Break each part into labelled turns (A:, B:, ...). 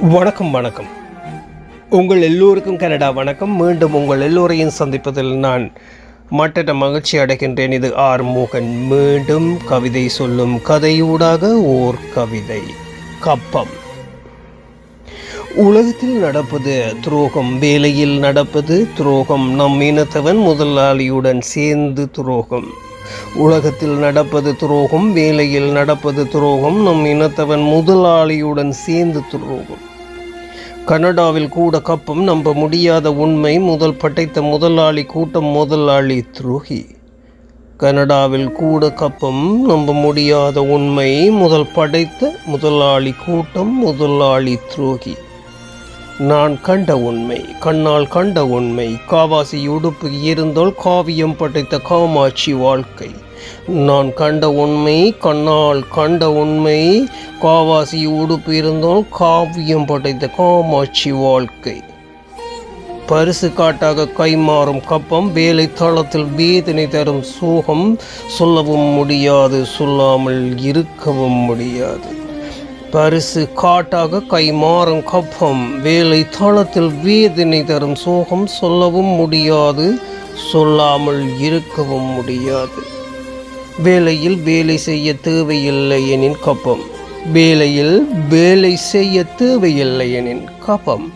A: வணக்கம் வணக்கம். உங்கள் எல்லோருக்கும் கனடா வணக்கம். மீண்டும் உங்கள் எல்லோரையும் சந்திப்பதில் நான் மற்ற மகிழ்ச்சி அடைகின்றேன். இது ஆர் மோகன். மீண்டும் கவிதை சொல்லும் கதையூடாக ஓர் கவிதை. கப்பம். உலகத்தில் நடப்பது துரோகம், வேலையில் நடப்பது துரோகம், நம் இனத்தவன் முதலாளியுடன் சேர்ந்து துரோகம். உலகத்தில் நடப்பது துரோகம், வேலையில் நடப்பது துரோகம், நம் இனத்தவன் முதலாளியுடன் சேர்ந்து துரோகம். கனடாவில் கூட கப்பம், நம்ப முடியாத உண்மை, முதல் படைத்த முதலாளி கூட்டம் முதலாளி துரோகி. கனடாவில் கூட கப்பம், நம்ப முடியாத உண்மை, முதல் படைத்த முதலாளி கூட்டம் முதலாளி துரோகி. நான் கண்ட உண்மை, கண்ணால் கண்ட உண்மை, காவாசி உடுப்பு இருந்தால் காவியம் படைத்த காமாட்சி வாழ்க்கை. நான் கண்ட உண்மை, கண்ணால் கண்ட உண்மை, காவாசி உடுப்பு இருந்தால் காவியம் படைத்த காமாட்சி வாழ்க்கை. பரிசு காட்டாக கைமாறும் கப்பம், வேலை தளத்தில் வேதனை தரும் சோகம், சொல்லவும் முடியாது, சொல்லாமல் இருக்கவும் முடியாது. பரிசு காட்டாக கைமாறும் கப்பம், வேலை தளத்தில் வேதனை தரும் சோகம், சொல்லவும் முடியாது, சொல்லாமல் இருக்கவும் முடியாது. வேலையில் வேலை செய்ய தேவையில்லை எனின் கப்பம், வேலையில் வேலை செய்ய தேவையில்லை எனின் கப்பம்.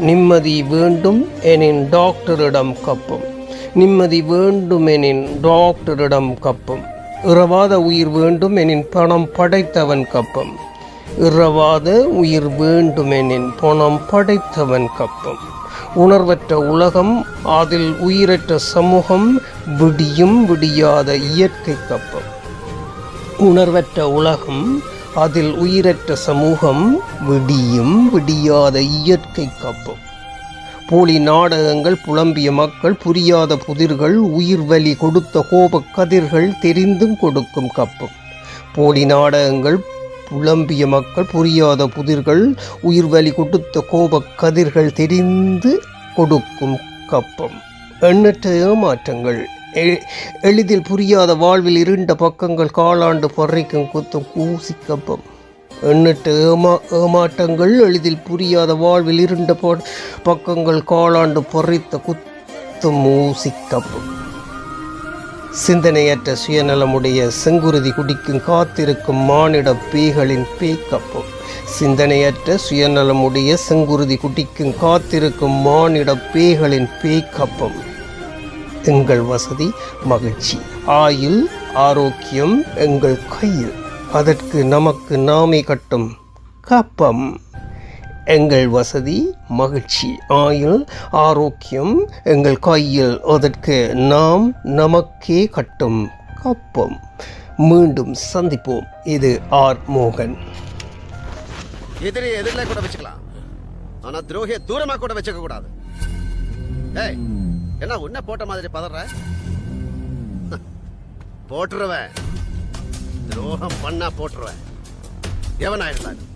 A: நிம்மதி வேண்டும் எனின் டாக்டரிடம் கப்பம், நிம்மதி வேண்டும் எனின் டாக்டரிடம் கப்பம். இரவாத உயிர் வேண்டும் எனின் பணம் படைத்தவன் கப்பம், இரவாத உயிர் வேண்டுமெனின் பணம் படைத்தவன் கப்பம். உணர்வற்ற உலகம், அதில் உயிரற்ற சமூகம், விடியும் விடியாத இயற்கை கப்பம். உணர்வற்ற உலகம், அதில் உயிரற்ற சமூகம், விடியும் விடியாத இயற்கை கப்பம். போலி நாடகங்கள், புலம்பிய மக்கள், புரியாத புதிர்கள், உயிர் வலி கொடுத்த கோப கதிர்கள், தெரிந்தும் கொடுக்கும் கப்பம். போலி நாடகங்கள், புலம்பிய மக்கள், புரியாத புதிர்கள், உயிர் வலி கொடுத்த கோப கதிர்கள், தெரிந்து கொடுக்கும் கப்பம். எண்ணற்ற ஏமாற்றங்கள், எளிதில் புரியாத வாழ்வில் இருண்ட பக்கங்கள், காலாண்டு பறைக்கும் குத்தும் ஊசி கப்பம். எண்ணற்ற ஏமாற்றங்கள், எளிதில் புரியாத வாழ்வில் இருண்ட பக்கங்கள், காலாண்டு பறித்த குத்தும் ஊசி கப்பம். சிந்தனையற்ற சுயநலமுடைய செங்குருதி குடிக்கும் காத்திருக்கும் மானிட பேய்களின் பேய்க்கப்பம். சிந்தனையற்ற சுயநலமுடைய செங்குருதி குடிக்கும் காத்திருக்கும் மானிட பேய்களின் பேய்க்கப்பம். எங்கள் வசதி மகிழ்ச்சி, ஆயுள் ஆரோக்கியம் எங்கள் கையில், அதற்கு நமக்கு நாமே கட்டும் கப்பம். எங்கள் வசதி மகிழ்ச்சி, ஆயுள் ஆரோக்கியம் எங்கள் கையில், அதற்கு நாம் நமக்கே கட்டும் கப்பம். மீண்டும் சந்திப்போம். இது ஆர் மோகன்.
B: எதிரில கூட வச்சுக்கலாம், ஆனா துரோகிய தூரமா கூட வச்சுக்க கூடாது. ஏய், என்ன உன்ன போட்ட மாதிரி பதற? போட்டுருவேன், துரோகம் பண்ணா போட்டுருவேன். எவனாயிருந்தாலும்